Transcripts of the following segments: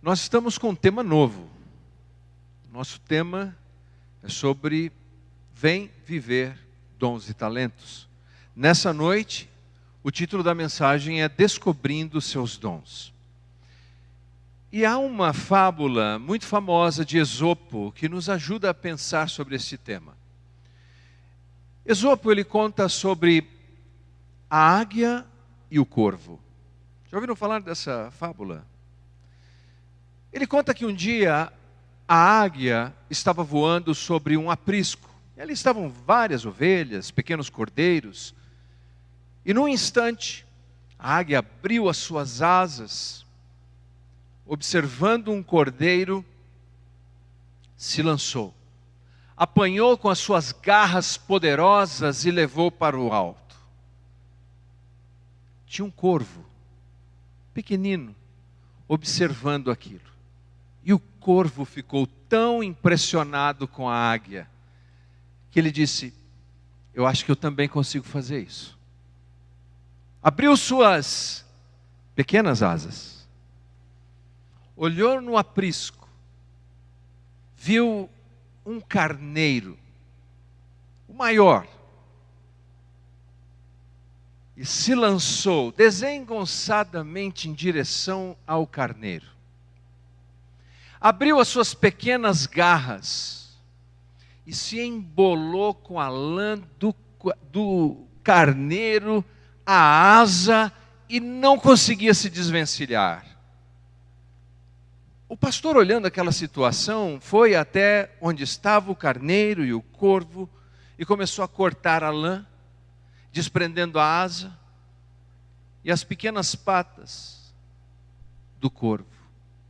Nós estamos com um tema novo. Nosso tema é sobre Vem Viver Dons e Talentos. Nessa noite, o título da mensagem é Descobrindo Seus Dons. E há uma fábula muito famosa de Esopo que nos ajuda a pensar sobre esse tema. Esopo, ele conta sobre a águia e o corvo. Já ouviram falar dessa fábula? Ele conta que um dia a águia estava voando sobre um aprisco. E ali estavam várias ovelhas, pequenos cordeiros. E num instante, a águia abriu as suas asas, observando um cordeiro, se lançou. Apanhou com as suas garras poderosas e levou para o alto. Tinha um corvo, pequenino, observando aquilo. E o corvo ficou tão impressionado com a águia, que ele disse, eu acho que eu também consigo fazer isso. Abriu suas pequenas asas, olhou no aprisco, viu um carneiro, o maior, e se lançou desengonçadamente em direção ao carneiro. Abriu as suas pequenas garras e se embolou com a lã do carneiro, a asa, e não conseguia se desvencilhar. O pastor, olhando aquela situação, foi até onde estava o carneiro e o corvo e começou a cortar a lã, desprendendo a asa e as pequenas patas do corvo.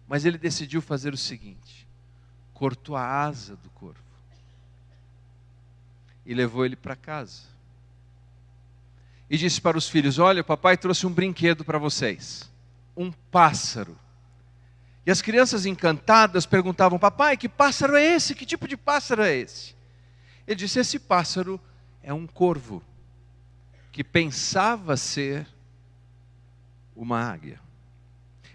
Mas ele decidiu fazer o seguinte, cortou a asa do corvo e levou ele para casa. E disse para os filhos, olha, o papai trouxe um brinquedo para vocês, um pássaro. E as crianças encantadas perguntavam, papai, que pássaro é esse? Que tipo de pássaro é esse? Ele disse, esse pássaro é um corvo, que pensava ser uma águia.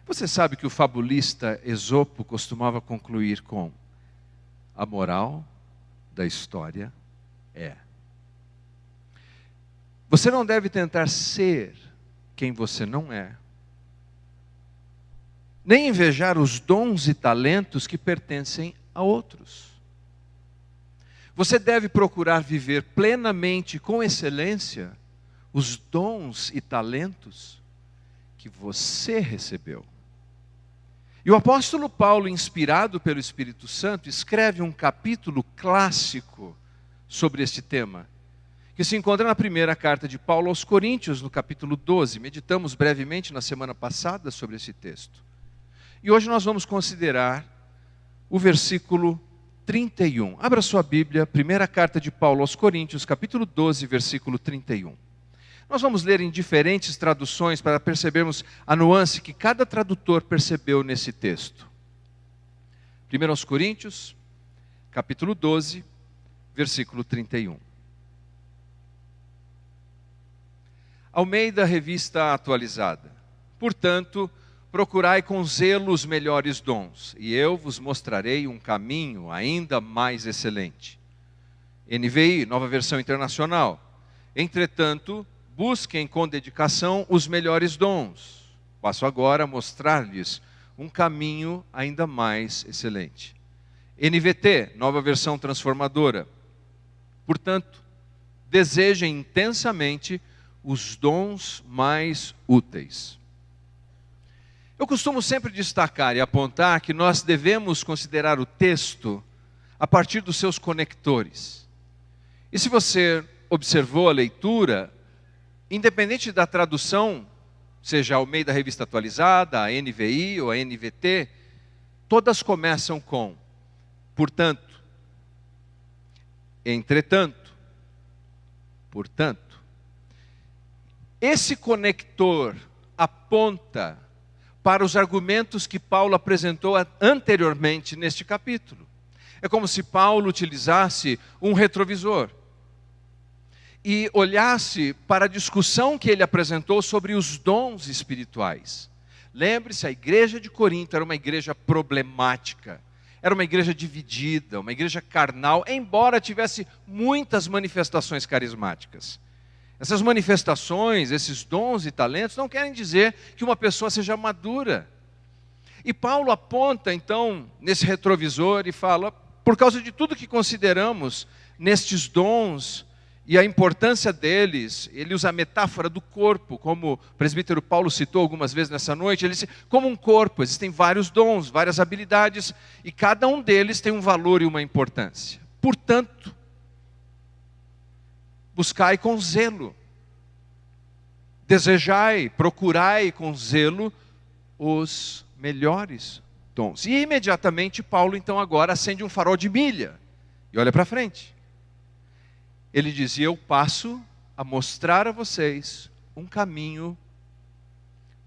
Você sabe que o fabulista Esopo costumava concluir com, a moral da história é, você não deve tentar ser quem você não é, nem invejar os dons e talentos que pertencem a outros. Você deve procurar viver plenamente, com excelência, os dons e talentos que você recebeu. E o apóstolo Paulo, inspirado pelo Espírito Santo, escreve um capítulo clássico sobre este tema, que se encontra na primeira carta de Paulo aos Coríntios, no capítulo 12. Meditamos brevemente na semana passada sobre esse texto. E hoje nós vamos considerar o versículo 31. Abra sua Bíblia, primeira carta de Paulo aos Coríntios, capítulo 12, versículo 31. Nós vamos ler em diferentes traduções para percebermos a nuance que cada tradutor percebeu nesse texto. 1 aos Coríntios, capítulo 12, versículo 31. Almeida, Revista Atualizada. Portanto, procurai com zelo os melhores dons, e eu vos mostrarei um caminho ainda mais excelente. NVI, Nova Versão Internacional. Entretanto, busquem com dedicação os melhores dons. Passo agora a mostrar-lhes um caminho ainda mais excelente. NVT, Nova Versão Transformadora. Portanto, desejem intensamente os dons mais úteis. Eu costumo sempre destacar e apontar que nós devemos considerar o texto a partir dos seus conectores. E se você observou a leitura, independente da tradução, seja ao meio da Revista Atualizada, a NVI ou a NVT, todas começam com, portanto, entretanto, portanto. Esse conector aponta para os argumentos que Paulo apresentou anteriormente neste capítulo. É como se Paulo utilizasse um retrovisor e olhasse para a discussão que ele apresentou sobre os dons espirituais. Lembre-se, a igreja de Corinto era uma igreja problemática. Era uma igreja dividida, uma igreja carnal, embora tivesse muitas manifestações carismáticas. Essas manifestações, esses dons e talentos, não querem dizer que uma pessoa seja madura. E Paulo aponta, então, nesse retrovisor e fala, por causa de tudo que consideramos nestes dons e a importância deles, ele usa a metáfora do corpo, como o presbítero Paulo citou algumas vezes nessa noite, ele disse, como um corpo, existem vários dons, várias habilidades, e cada um deles tem um valor e uma importância. Portanto, buscai com zelo, desejai, procurai com zelo os melhores dons. E imediatamente Paulo então agora acende um farol de milha e olha para frente. Ele dizia, eu passo a mostrar a vocês um caminho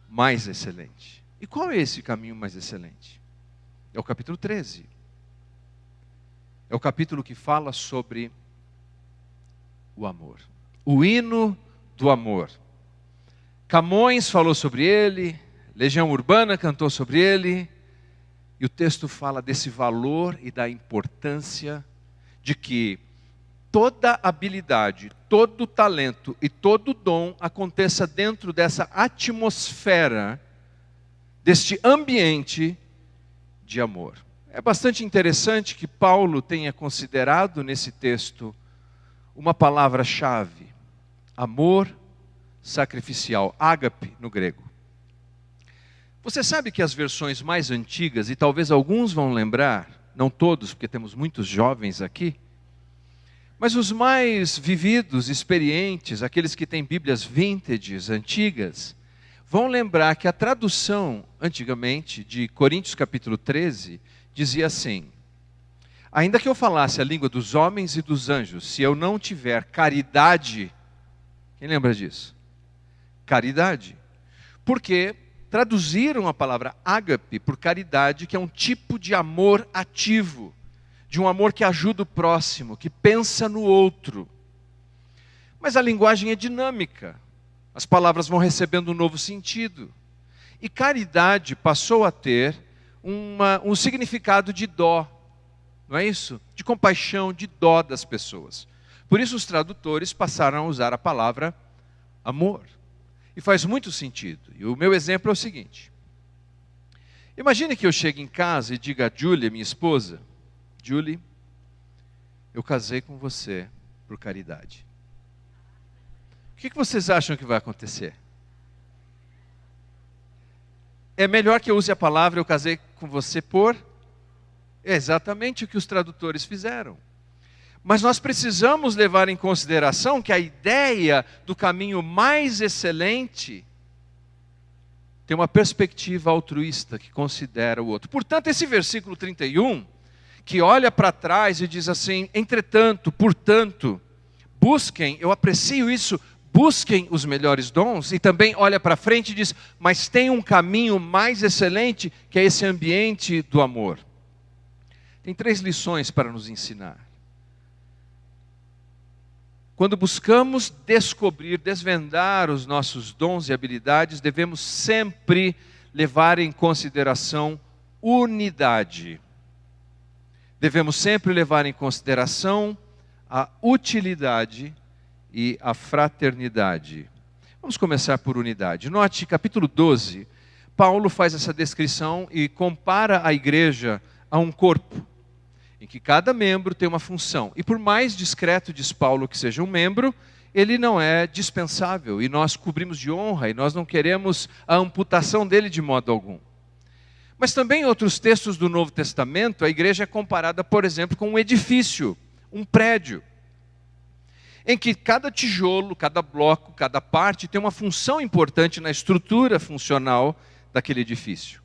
mais excelente. E qual é esse caminho mais excelente? É o capítulo 13. É o capítulo que fala sobre o amor. O hino do amor. Camões falou sobre ele, Legião Urbana cantou sobre ele, e o texto fala desse valor e da importância de que toda habilidade, todo talento e todo dom aconteça dentro dessa atmosfera, deste ambiente de amor. É bastante interessante que Paulo tenha considerado nesse texto uma palavra-chave, amor sacrificial, ágape no grego. Você sabe que as versões mais antigas, e talvez alguns vão lembrar, não todos, porque temos muitos jovens aqui, mas os mais vividos, experientes, aqueles que têm Bíblias vintages, antigas, vão lembrar que a tradução, antigamente, de Coríntios capítulo 13, dizia assim, ainda que eu falasse a língua dos homens e dos anjos, se eu não tiver caridade, quem lembra disso? Caridade. Porque traduziram a palavra ágape por caridade, que é um tipo de amor ativo, de um amor que ajuda o próximo, que pensa no outro. Mas a linguagem é dinâmica, as palavras vão recebendo um novo sentido. E caridade passou a ter um significado de dó, não é isso? De compaixão, de dó das pessoas. Por isso os tradutores passaram a usar a palavra amor. E faz muito sentido. E o meu exemplo é o seguinte. Imagine que eu chegue em casa e diga a Julie, minha esposa, Julie, eu casei com você por caridade. O que vocês acham que vai acontecer? É melhor que eu use a palavra eu casei com você por... É exatamente o que os tradutores fizeram. Mas nós precisamos levar em consideração que a ideia do caminho mais excelente tem uma perspectiva altruísta que considera o outro. Portanto, esse versículo 31, que olha para trás e diz assim, entretanto, portanto, busquem, eu aprecio isso, busquem os melhores dons, e também olha para frente e diz, mas tem um caminho mais excelente, que é esse ambiente do amor. Tem 3 lições para nos ensinar. Quando buscamos descobrir, desvendar os nossos dons e habilidades, devemos sempre levar em consideração unidade. Devemos sempre levar em consideração a utilidade e a fraternidade. Vamos começar por unidade. Note, capítulo 12, Paulo faz essa descrição e compara a igreja a um corpo, em que cada membro tem uma função. E por mais discreto, diz Paulo, que seja um membro, ele não é dispensável. E nós cobrimos de honra, e nós não queremos a amputação dele de modo algum. Mas também em outros textos do Novo Testamento, a igreja é comparada, por exemplo, com um edifício, um prédio, em que cada tijolo, cada bloco, cada parte tem uma função importante na estrutura funcional daquele edifício.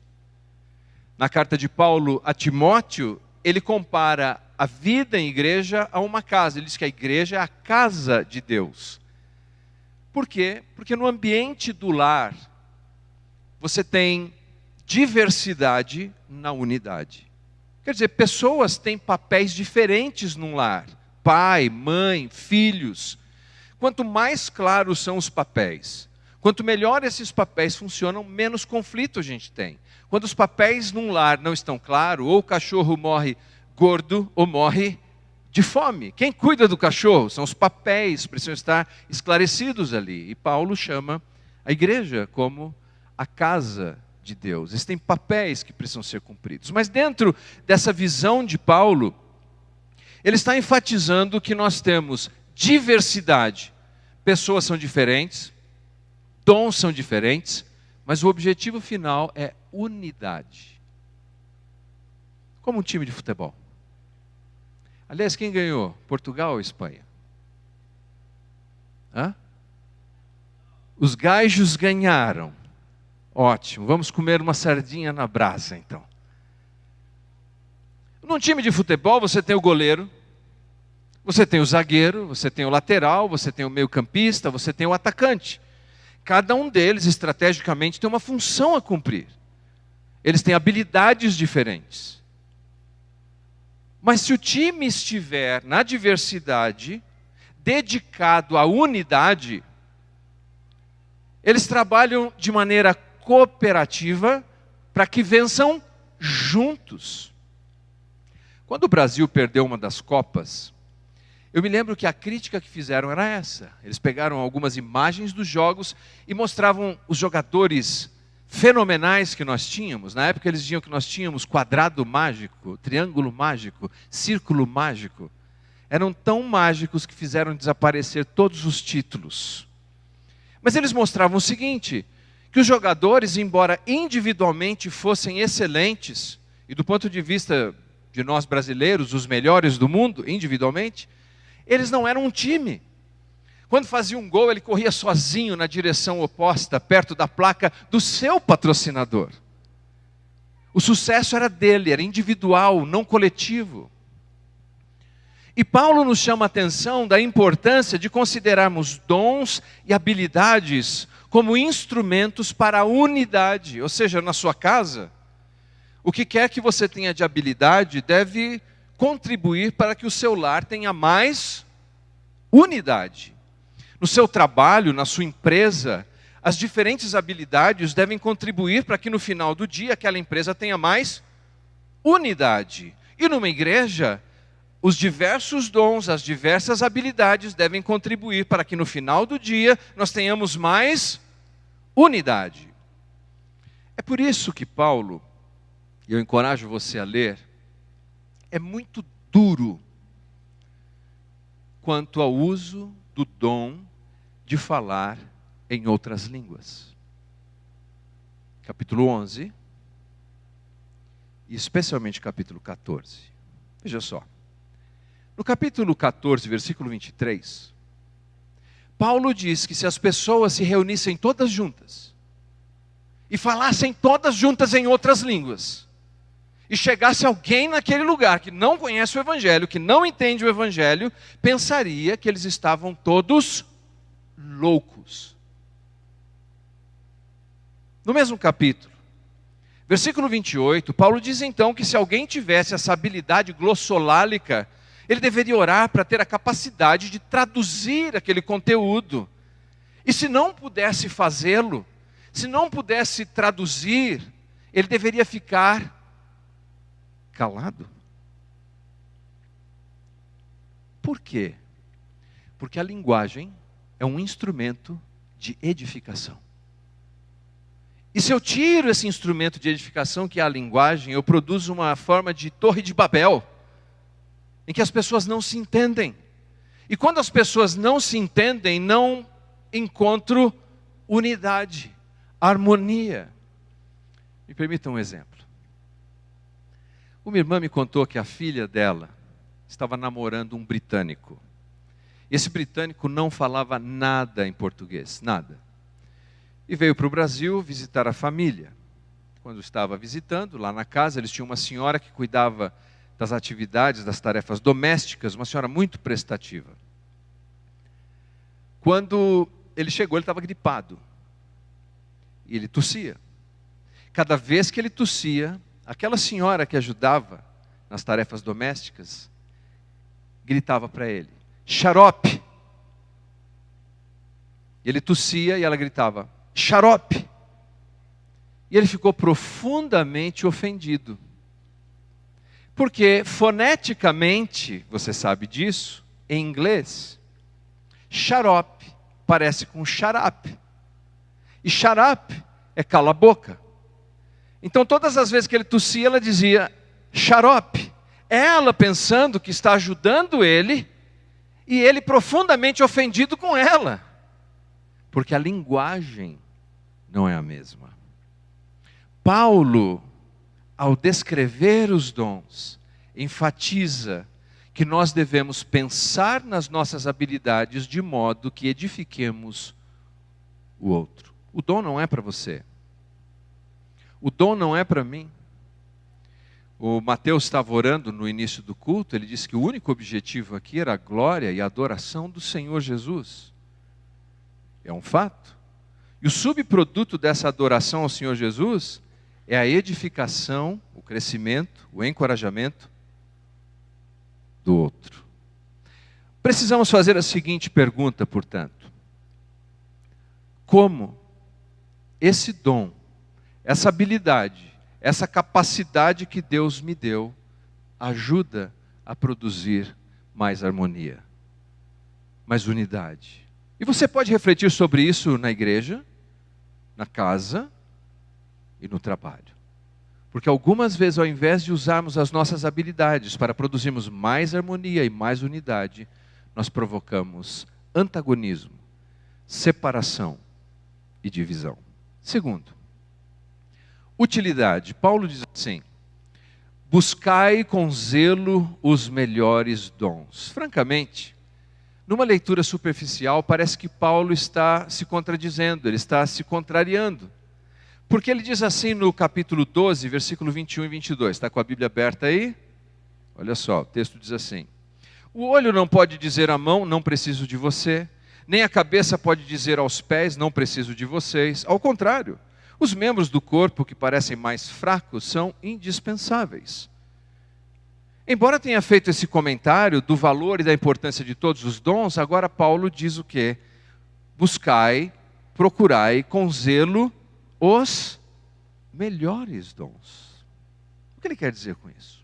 Na carta de Paulo a Timóteo, ele compara a vida em igreja a uma casa. Ele diz que a igreja é a casa de Deus. Por quê? Porque no ambiente do lar, você tem diversidade na unidade. Quer dizer, pessoas têm papéis diferentes num lar. Pai, mãe, filhos. Quanto mais claros são os papéis, Quanto melhor esses papéis funcionam, menos conflito a gente tem. Quando os papéis num lar não estão claros, ou o cachorro morre gordo ou morre de fome. Quem cuida do cachorro? São os papéis, precisam estar esclarecidos ali. E Paulo chama a igreja como a casa de Deus. Existem papéis que precisam ser cumpridos. Mas dentro dessa visão de Paulo, ele está enfatizando que nós temos diversidade. Pessoas são diferentes, dons são diferentes, mas o objetivo final é unidade. Como um time de futebol. Aliás, quem ganhou? Portugal ou Espanha? Hã? Os gajos ganharam. Ótimo, vamos comer uma sardinha na brasa então. Num time de futebol você tem o goleiro, você tem o zagueiro, você tem o lateral, você tem o meio-campista, você tem o atacante. Cada um deles, estrategicamente, tem uma função a cumprir. Eles têm habilidades diferentes. Mas se o time estiver na diversidade, dedicado à unidade, eles trabalham de maneira cooperativa para que vençam juntos. Quando o Brasil perdeu uma das Copas, eu me lembro que a crítica que fizeram era essa. Eles pegaram algumas imagens dos jogos e mostravam os jogadores fenomenais que nós tínhamos. Na época eles diziam que nós tínhamos quadrado mágico, triângulo mágico, círculo mágico. Eram tão mágicos que fizeram desaparecer todos os títulos. Mas eles mostravam o seguinte, que os jogadores, embora individualmente fossem excelentes, e do ponto de vista de nós brasileiros, os melhores do mundo, individualmente, eles não eram um time. Quando fazia um gol, ele corria sozinho na direção oposta, perto da placa do seu patrocinador. O sucesso era dele, era individual, não coletivo. E Paulo nos chama a atenção da importância de considerarmos dons e habilidades como instrumentos para a unidade. Ou seja, na sua casa, o que quer que você tenha de habilidade deve contribuir para que o seu lar tenha mais unidade. No seu trabalho, na sua empresa, as diferentes habilidades devem contribuir para que no final do dia aquela empresa tenha mais unidade. E numa igreja, os diversos dons, as diversas habilidades devem contribuir para que no final do dia nós tenhamos mais unidade. É por isso que Paulo, e eu encorajo você a ler, é muito duro quanto ao uso do dom de falar em outras línguas. Capítulo 11, e especialmente capítulo 14. Veja só. No capítulo 14, versículo 23, Paulo diz que se as pessoas se reunissem todas juntas, e falassem todas juntas em outras línguas, e chegasse alguém naquele lugar que não conhece o Evangelho, que não entende o Evangelho, pensaria que eles estavam todos loucos. No mesmo capítulo, versículo 28, Paulo diz então que se alguém tivesse essa habilidade glossolálica, ele deveria orar para ter a capacidade de traduzir aquele conteúdo. E se não pudesse fazê-lo, se não pudesse traduzir, ele deveria ficar calado. Por quê? Porque a linguagem é um instrumento de edificação. E se eu tiro esse instrumento de edificação, que é a linguagem, eu produzo uma forma de torre de Babel, em que as pessoas não se entendem. E quando as pessoas não se entendem, não encontro unidade, harmonia. Me permita um exemplo. Uma irmã me contou que a filha dela estava namorando um britânico. Esse britânico não falava nada em português, nada. E veio para o Brasil visitar a família. Quando estava visitando, lá na casa, eles tinham uma senhora que cuidava das atividades, das tarefas domésticas, uma senhora muito prestativa. Quando ele chegou, ele estava gripado. E ele tossia. Cada vez que ele tossia, aquela senhora que ajudava nas tarefas domésticas, gritava para ele, xarope. Ele tossia e ela gritava, xarope. E ele ficou profundamente ofendido. Porque foneticamente, você sabe disso, em inglês, xarope parece com xarape. E xarape é cala a boca. Então todas as vezes que ele tossia, ela dizia xarope. Ela pensando que está ajudando ele, e ele profundamente ofendido com ela. Porque a linguagem não é a mesma. Paulo, ao descrever os dons, enfatiza que nós devemos pensar nas nossas habilidades de modo que edifiquemos o outro. O dom não é para você. O dom não é para mim. O Mateus estava orando no início do culto, ele disse que o único objetivo aqui era a glória e a adoração do Senhor Jesus. É um fato. E o subproduto dessa adoração ao Senhor Jesus é a edificação, o crescimento, o encorajamento do outro. Precisamos fazer a seguinte pergunta, portanto: como esse dom, essa habilidade, essa capacidade que Deus me deu, ajuda a produzir mais harmonia, mais unidade? E você pode refletir sobre isso na igreja, na casa e no trabalho. Porque algumas vezes, ao invés de usarmos as nossas habilidades para produzirmos mais harmonia e mais unidade, nós provocamos antagonismo, separação e divisão. Segundo, utilidade. Paulo diz assim: buscai com zelo os melhores dons. Francamente, numa leitura superficial, parece que Paulo está se contradizendo, ele está se contrariando. Porque ele diz assim no capítulo 12, versículo 21 e 22. Está com a Bíblia aberta aí? Olha só, o texto diz assim: o olho não pode dizer à mão, não preciso de você, nem a cabeça pode dizer aos pés, não preciso de vocês. Ao contrário, os membros do corpo que parecem mais fracos são indispensáveis. Embora tenha feito esse comentário do valor e da importância de todos os dons, agora Paulo diz o quê? Buscai, procurai com zelo os melhores dons. O que ele quer dizer com isso?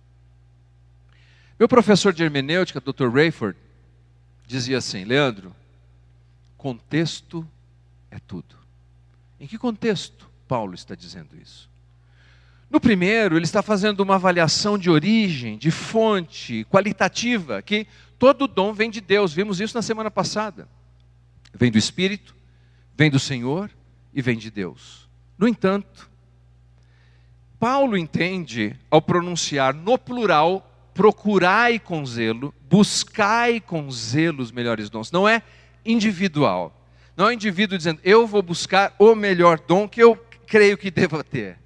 Meu professor de hermenêutica, Dr. Rayford, dizia assim: Leandro, contexto é tudo. Em que contexto Paulo está dizendo isso? No primeiro, ele está fazendo uma avaliação de origem, de fonte, qualitativa, que todo dom vem de Deus. Vimos isso na semana passada. Vem do Espírito, vem do Senhor e vem de Deus. No entanto, Paulo entende, ao pronunciar no plural, procurai com zelo, buscai com zelo os melhores dons. Não é individual. Não é o indivíduo dizendo, eu vou buscar o melhor dom que eu creio que devo ter.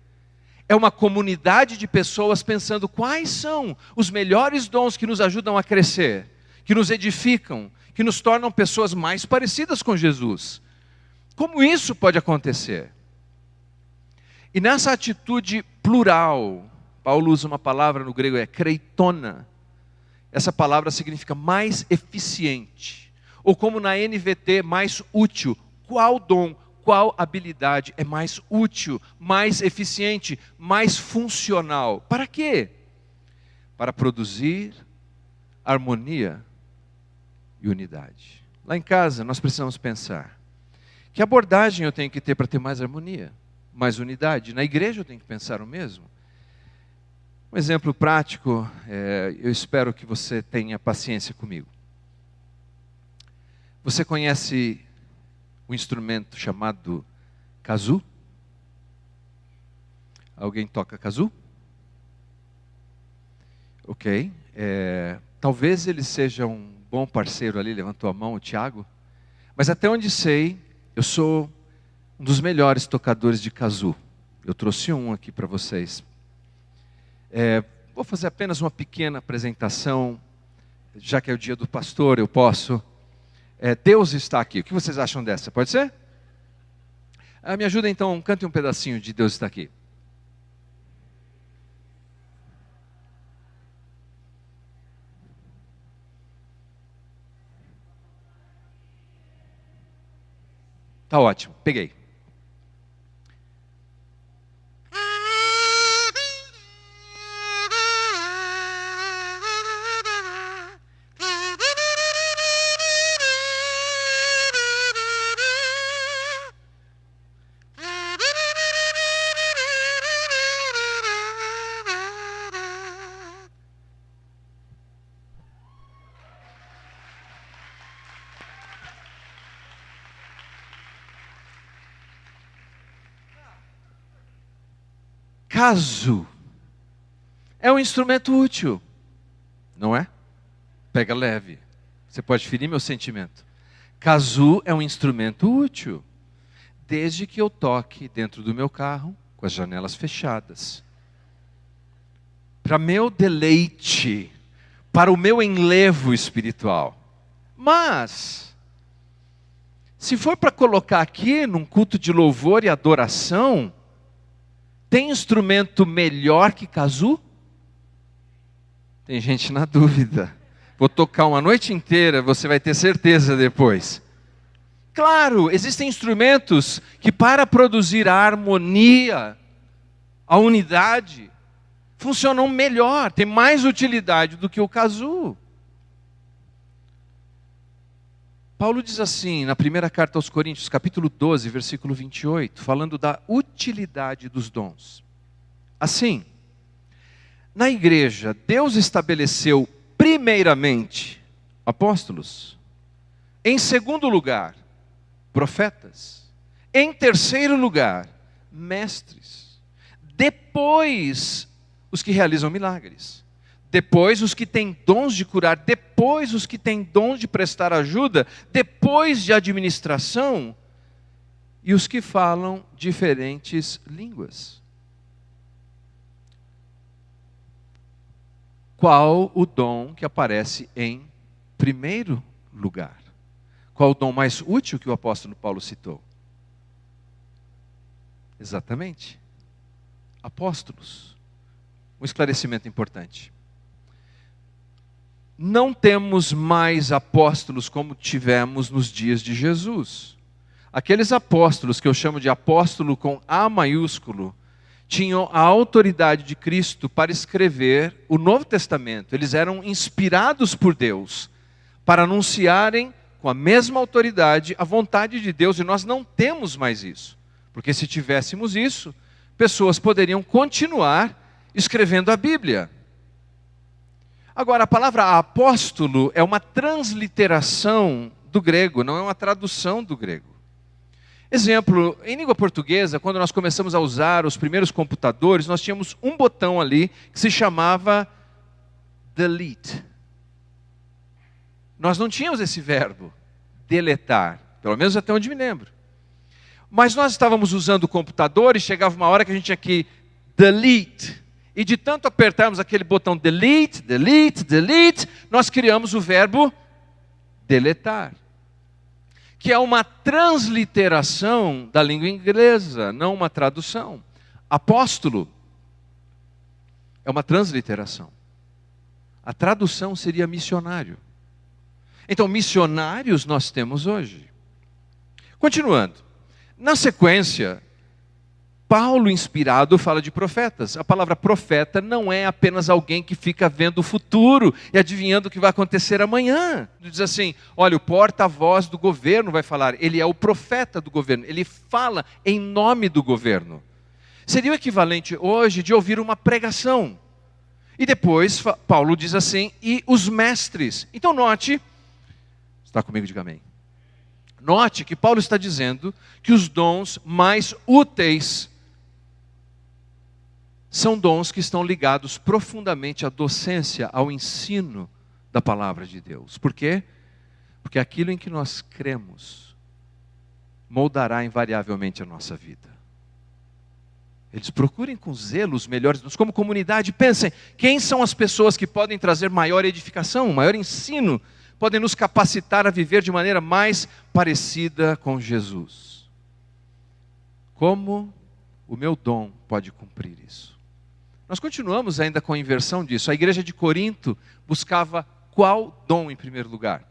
É uma comunidade de pessoas pensando quais são os melhores dons que nos ajudam a crescer, que nos edificam, que nos tornam pessoas mais parecidas com Jesus. Como isso pode acontecer? E nessa atitude plural, Paulo usa uma palavra no grego, é kreitona. Essa palavra significa mais eficiente. Ou como na NVT, mais útil. Qual dom, qual habilidade é mais útil, mais eficiente, mais funcional? Para quê? Para produzir harmonia e unidade. Lá em casa, nós precisamos pensar: que abordagem eu tenho que ter para ter mais harmonia, mais unidade? Na igreja eu tenho que pensar o mesmo. Um exemplo prático, eu espero que você tenha paciência comigo. Você conhece o instrumento chamado kazoo? Alguém toca kazoo? Ok. Talvez ele seja um bom parceiro ali, levantou a mão, o Tiago. Mas até onde sei, eu sou um dos melhores tocadores de kazoo. Eu trouxe um aqui para vocês. Vou fazer apenas uma pequena apresentação, já que é o dia do pastor, eu posso. Deus está aqui. O que vocês acham dessa? Pode ser? Me ajuda então, cante um pedacinho de Deus está aqui. Tá ótimo, peguei. Caso é um instrumento útil, não é? Pega leve. Você pode ferir meu sentimento. Kazoo é um instrumento útil, desde que eu toque dentro do meu carro com as janelas fechadas. Para meu deleite, para o meu enlevo espiritual. Mas, se for para colocar aqui num culto de louvor e adoração, tem instrumento melhor que kazoo? Tem gente na dúvida. Vou tocar uma noite inteira, você vai ter certeza depois. Claro, existem instrumentos que para produzir a harmonia, a unidade, funcionam melhor, tem mais utilidade do que o kazoo. Paulo diz assim, na primeira carta aos Coríntios, capítulo 12, versículo 28, falando da utilidade dos dons. Assim, na igreja, Deus estabeleceu primeiramente apóstolos, em segundo lugar, profetas, em terceiro lugar, mestres, depois os que realizam milagres, depois os que têm dons de curar, depois os que têm dons de prestar ajuda, depois de administração e os que falam diferentes línguas. Qual o dom que aparece em primeiro lugar? Qual o dom mais útil que o apóstolo Paulo citou? Exatamente. Apóstolos. Um esclarecimento importante. Não temos mais apóstolos como tivemos nos dias de Jesus. Aqueles apóstolos que eu chamo de apóstolo com A maiúsculo, tinham a autoridade de Cristo para escrever o Novo Testamento. Eles eram inspirados por Deus para anunciarem com a mesma autoridade a vontade de Deus, e nós não temos mais isso. Porque se tivéssemos isso, pessoas poderiam continuar escrevendo a Bíblia. Agora, a palavra apóstolo é uma transliteração do grego, não é uma tradução do grego. Exemplo, em língua portuguesa, quando nós começamos a usar os primeiros computadores, nós tínhamos um botão ali que se chamava delete. Nós não tínhamos esse verbo, deletar, pelo menos até onde me lembro. Mas nós estávamos usando o computador e chegava uma hora que a gente tinha que delete. E de tanto apertarmos aquele botão delete, delete, delete, nós criamos o verbo deletar, que é uma transliteração da língua inglesa, não uma tradução. Apóstolo é uma transliteração. A tradução seria missionário. Então, missionários nós temos hoje. Continuando. Na sequência, Paulo, inspirado, fala de profetas. A palavra profeta não é apenas alguém que fica vendo o futuro e adivinhando o que vai acontecer amanhã. Ele diz assim, olha, o porta-voz do governo vai falar. Ele é o profeta do governo. Ele fala em nome do governo. Seria o equivalente hoje de ouvir uma pregação. E depois, Paulo diz assim, e os mestres. Então note, está comigo, diga amém. Note que Paulo está dizendo que os dons mais úteis são dons que estão ligados profundamente à docência, ao ensino da palavra de Deus. Por quê? Porque aquilo em que nós cremos moldará invariavelmente a nossa vida. Eles procurem com zelo os melhores dons. Como comunidade, pensem, quem são as pessoas que podem trazer maior edificação, maior ensino, podem nos capacitar a viver de maneira mais parecida com Jesus. Como o meu dom pode cumprir isso? Nós continuamos ainda com a inversão disso. A igreja de Corinto buscava qual dom em primeiro lugar?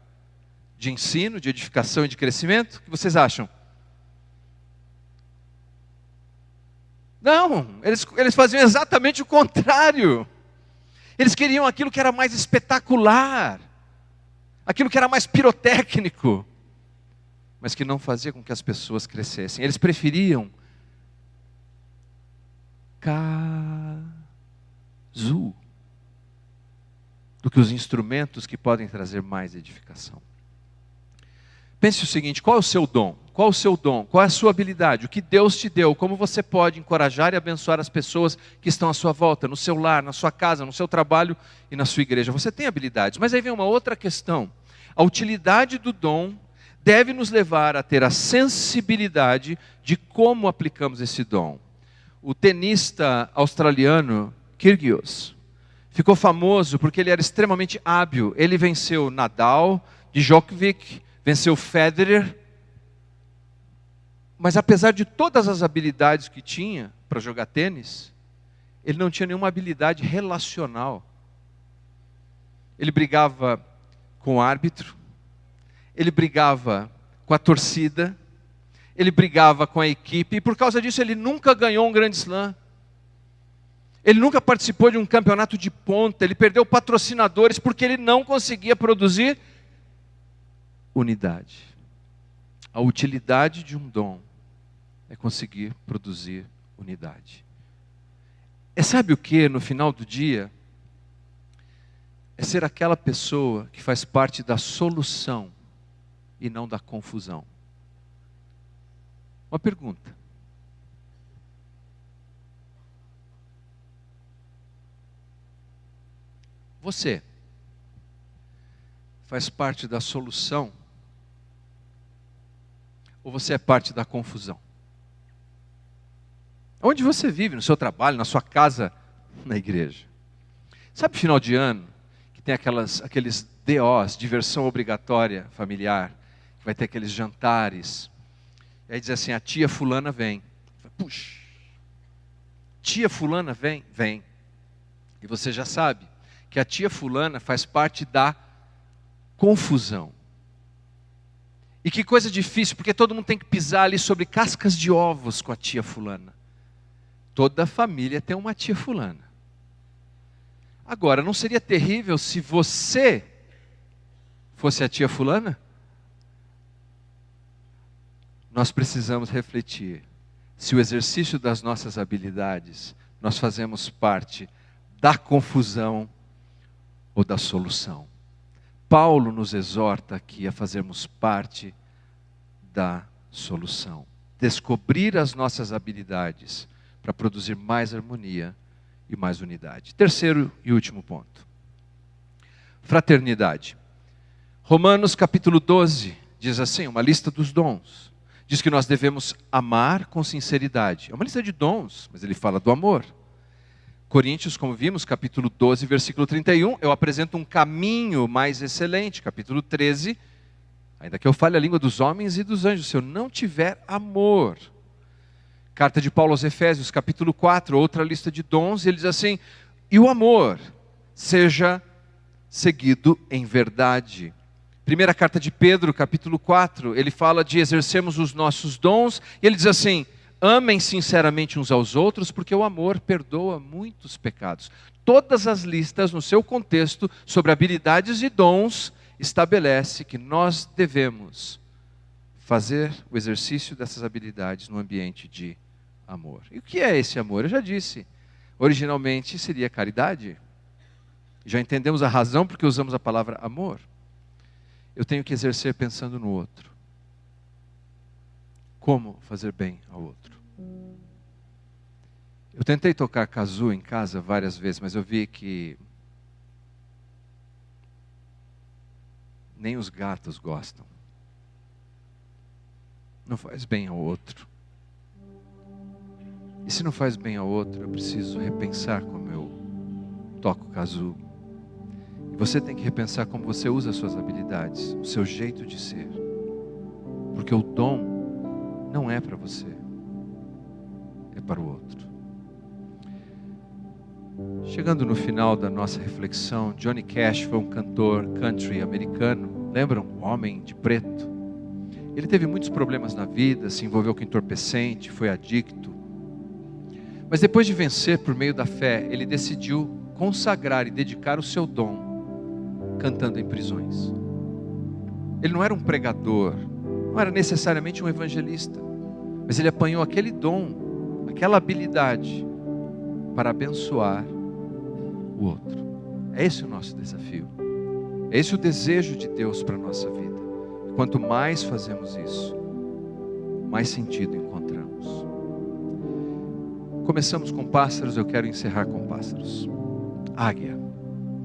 De ensino, de edificação e de crescimento? O que vocês acham? Não, eles faziam exatamente o contrário. Eles queriam aquilo que era mais espetacular, aquilo que era mais pirotécnico, mas que não fazia com que as pessoas crescessem. Eles preferiam kazoo do que os instrumentos que podem trazer mais edificação. Pense o seguinte: qual é o seu dom? Qual é o seu dom? Qual é a sua habilidade? O que Deus te deu? Como você pode encorajar e abençoar as pessoas que estão à sua volta, no seu lar, na sua casa, no seu trabalho e na sua igreja? Você tem habilidades, mas aí vem uma outra questão. A utilidade do dom deve nos levar a ter a sensibilidade de como aplicamos esse dom. O tenista australiano Kyrgios ficou famoso porque ele era extremamente hábil. Ele venceu Nadal, Djokovic, venceu Federer. Mas apesar de todas as habilidades que tinha para jogar tênis, ele não tinha nenhuma habilidade relacional. Ele brigava com o árbitro, ele brigava com a torcida, ele brigava com a equipe, e por causa disso ele nunca ganhou um Grand Slam. Ele nunca participou de um campeonato de ponta, ele perdeu patrocinadores porque ele não conseguia produzir unidade. A utilidade de um dom é conseguir produzir unidade. Sabe o que, no final do dia? É ser aquela pessoa que faz parte da solução e não da confusão. Uma pergunta. Você faz parte da solução ou você é parte da confusão? Onde você vive, no seu trabalho, na sua casa, na igreja. Sabe final de ano, que tem aqueles DOs, diversão obrigatória familiar, que vai ter aqueles jantares, e aí diz assim: a tia fulana vem. Puxa, tia fulana vem? Vem. E você já sabe que a tia fulana faz parte da confusão. E que coisa difícil, porque todo mundo tem que pisar ali sobre cascas de ovos com a tia fulana. Toda família tem uma tia fulana. Agora, não seria terrível se você fosse a tia fulana? Nós precisamos refletir se o exercício das nossas habilidades nós fazemos parte da confusão ou da solução. Paulo nos exorta aqui a fazermos parte da solução. Descobrir as nossas habilidades para produzir mais harmonia e mais unidade. Terceiro e último ponto. Fraternidade. Romanos capítulo 12 diz assim, uma lista dos dons. Diz que nós devemos amar com sinceridade. É uma lista de dons, mas ele fala do amor. Coríntios, como vimos, capítulo 12, versículo 31, eu apresento um caminho mais excelente. Capítulo 13, ainda que eu fale a língua dos homens e dos anjos, se eu não tiver amor. Carta de Paulo aos Efésios, capítulo 4, outra lista de dons, e ele diz assim: e o amor seja seguido em verdade. Primeira carta de Pedro, capítulo 4, ele fala de exercermos os nossos dons, e ele diz assim: amem sinceramente uns aos outros, porque o amor perdoa muitos pecados. Todas as listas, no seu contexto, sobre habilidades e dons, estabelece que nós devemos fazer o exercício dessas habilidades no ambiente de amor. E o que é esse amor? Eu já disse, originalmente seria caridade. Já entendemos a razão porque usamos a palavra amor. Eu tenho que exercer pensando no outro. Como fazer bem ao outro? Eu tentei tocar kazoo em casa várias vezes, mas eu vi que nem os gatos gostam. Não faz bem ao outro. E se não faz bem ao outro, eu preciso repensar como eu toco kazoo. E você tem que repensar como você usa as suas habilidades, o seu jeito de ser. Porque o dom não é para você, é para o outro. Chegando no final da nossa reflexão, Johnny Cash foi um cantor country americano. Lembram? Um homem de preto. Ele teve muitos problemas na vida, se envolveu com entorpecente, foi adicto. Mas depois de vencer por meio da fé, ele decidiu consagrar e dedicar o seu dom cantando em prisões. Ele não era um pregador, não era necessariamente um evangelista, mas ele apanhou aquele dom, aquela habilidade para abençoar o outro. É esse o nosso desafio. É esse o desejo de Deus para a nossa vida. quanto mais fazemos isso, mais sentido encontramos. Começamos com pássaros, eu quero encerrar com pássaros. Águia.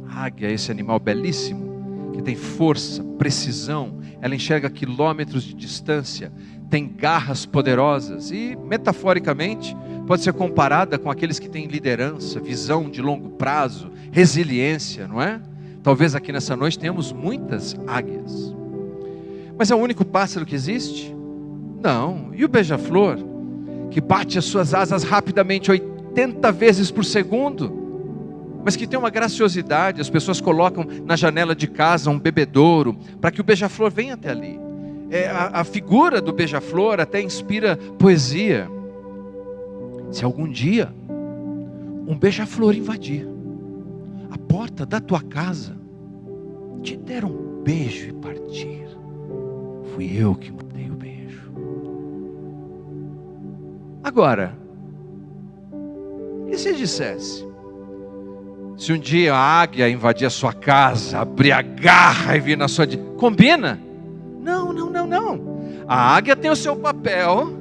Águia é esse animal belíssimo, que tem força, precisão, ela enxerga quilômetros de distância, tem garras poderosas e, metaforicamente, pode ser comparada com aqueles que têm liderança, visão de longo prazo, resiliência, não é? Talvez aqui nessa noite tenhamos muitas águias. Mas é o único pássaro que existe? Não. E o beija-flor, que bate as suas asas rapidamente 80 vezes por segundo, mas que tem uma graciosidade, as pessoas colocam na janela de casa um bebedouro, para que o beija-flor venha até ali. A figura do beija-flor até inspira poesia. Se algum dia um beija-flor invadir a porta da tua casa, te der um beijo e partir, fui eu que mandei o beijo. Agora, e se dissesse, se um dia a águia invadir a sua casa, abrir a garra e vir na sua... Combina? Não. A águia tem o seu papel,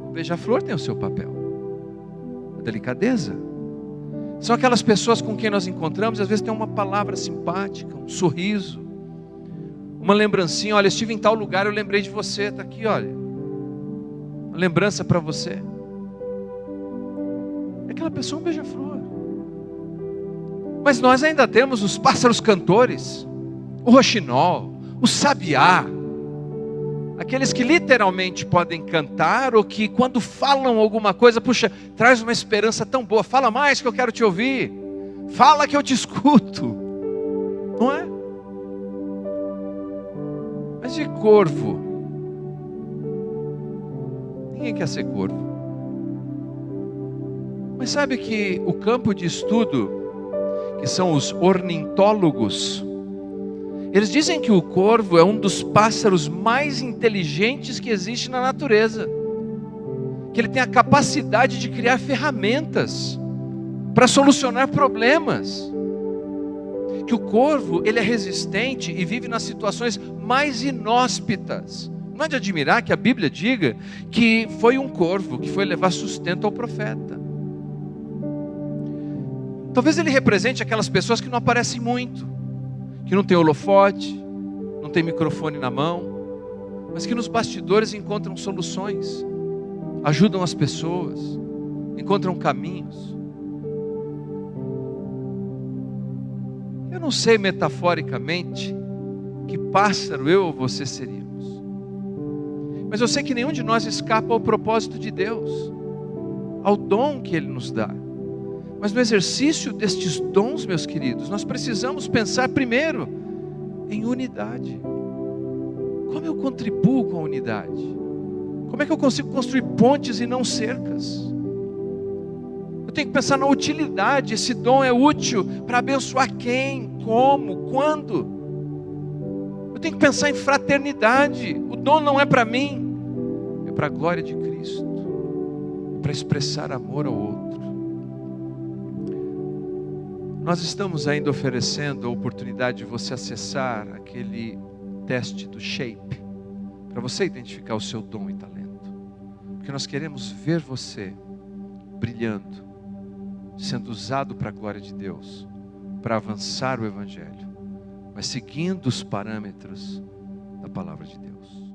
o beija-flor tem o seu papel. A delicadeza. São aquelas pessoas com quem nós encontramos, às vezes tem uma palavra simpática, um sorriso, uma lembrancinha. Olha, estive em tal lugar, eu lembrei de você, está aqui, olha, uma lembrança para você. Aquela pessoa é um beija-flor. Mas nós ainda temos os pássaros cantores, o roxinol, o sabiá, aqueles que literalmente podem cantar, ou que quando falam alguma coisa, puxa, traz uma esperança tão boa. Fala mais que eu quero te ouvir, fala que eu te escuto, não é? Mas de corvo, ninguém quer ser corvo. Mas sabe que o campo de estudo, que são os ornitólogos, eles dizem que o corvo é um dos pássaros mais inteligentes que existe na natureza, que ele tem a capacidade de criar ferramentas para solucionar problemas, que o corvo ele é resistente e vive nas situações mais inóspitas. Não é de admirar que a Bíblia diga que foi um corvo que foi levar sustento ao profeta. Talvez ele represente aquelas pessoas que não aparecem muito, que não tem holofote, não tem microfone na mão, mas que nos bastidores encontram soluções, ajudam as pessoas, encontram caminhos. Eu não sei metaforicamente que pássaro eu ou você seríamos, mas eu sei que nenhum de nós escapa ao propósito de Deus, ao dom que Ele nos dá. Mas no exercício destes dons, meus queridos, nós precisamos pensar primeiro em unidade. Como eu contribuo com a unidade? Como é que eu consigo construir pontes e não cercas? Eu tenho que pensar na utilidade. Esse dom é útil para abençoar quem, como, quando. Eu tenho que pensar em fraternidade. O dom não é para mim, é para a glória de Cristo, é para expressar amor ao outro. Nós estamos ainda oferecendo a oportunidade de você acessar aquele teste do Shape, para você identificar o seu dom e talento, porque nós queremos ver você brilhando, sendo usado para a glória de Deus, para avançar o Evangelho, mas seguindo os parâmetros da palavra de Deus.